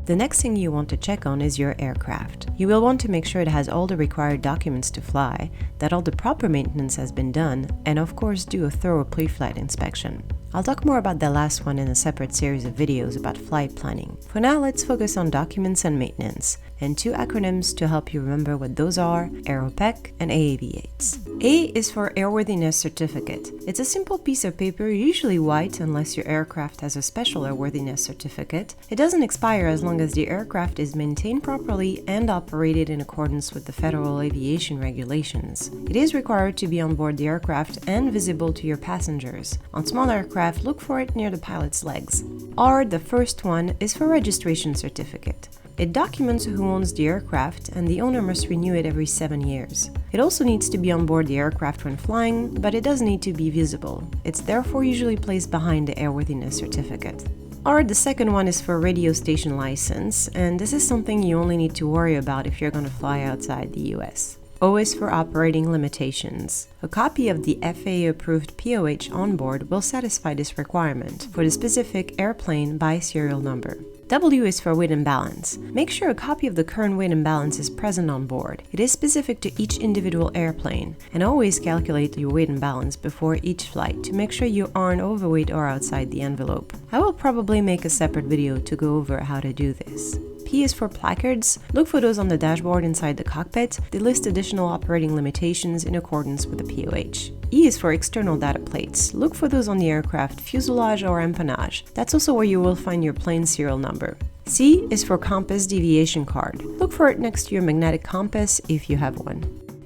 The next thing you want to check on is your aircraft. You will want to make sure it has all the required documents to fly, that all the proper maintenance has been done, and of course do a thorough pre-flight inspection. I'll talk more about the last one in a separate series of videos about flight planning. For now, let's focus on documents and maintenance, and two acronyms to help you remember what those are: ARROWPEC and AAV8s. A is for Airworthiness Certificate. It's a simple piece of paper, usually white unless your aircraft has a special airworthiness certificate. It doesn't expire as long as the aircraft is maintained properly and operated in accordance with the federal aviation regulations. It is required to be on board the aircraft and visible to your passengers. On small aircraft, look for it near the pilot's legs. R, the first one, is for Registration Certificate. It documents who owns the aircraft, and the owner must renew it every 7 years. It also needs to be on board the aircraft when flying, but it doesn't need to be visible. It's therefore usually placed behind the Airworthiness Certificate. R, the second one, is for Radio Station License, and this is something you only need to worry about if you're going to fly outside the US. O is for Operating Limitations. A copy of the FAA-approved POH on board will satisfy this requirement for the specific airplane by serial number. W is for Weight and Balance. Make sure a copy of the current weight and balance is present on board. It is specific to each individual airplane, and always calculate your weight and balance before each flight to make sure you aren't overweight or outside the envelope. I will probably make a separate video to go over how to do this. P is for Placards. Look for those on the dashboard inside the cockpit. They list additional operating limitations in accordance with the POH. E is for External Data Plates. Look for those on the aircraft fuselage or empennage. That's also where you will find your plane serial number. C is for Compass Deviation Card. Look for it next to your magnetic compass if you have one.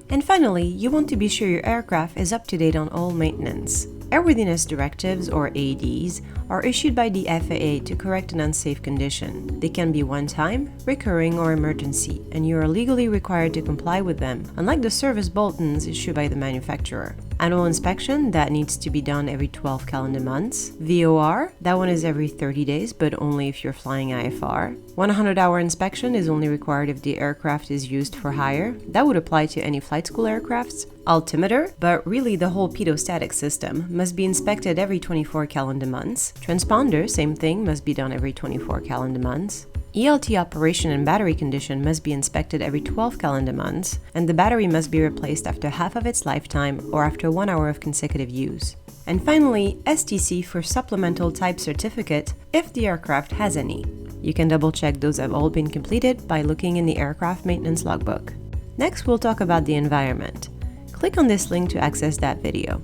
And finally, you want to be sure your aircraft is up to date on all maintenance. Airworthiness directives, or ADs, are issued by the FAA to correct an unsafe condition. They can be one-time, recurring, or emergency, and you are legally required to comply with them, unlike the service bulletins issued by the manufacturer. Annual inspection, that needs to be done every 12 calendar months. VOR, that one is every 30 days, but only if you're flying IFR. 100-hour inspection is only required if the aircraft is used for hire. That would apply to any flight school aircrafts. Altimeter, but really the whole Pitot system, must be inspected every 24 calendar months. Transponder, same thing, must be done every 24 calendar months. ELT operation and battery condition must be inspected every 12 calendar months, and the battery must be replaced after half of its lifetime or after 1 hour of consecutive use. And finally, STC for Supplemental Type Certificate, if the aircraft has any. You can double check those have all been completed by looking in the aircraft maintenance logbook. Next, we'll talk about the environment. Click on this link to access that video.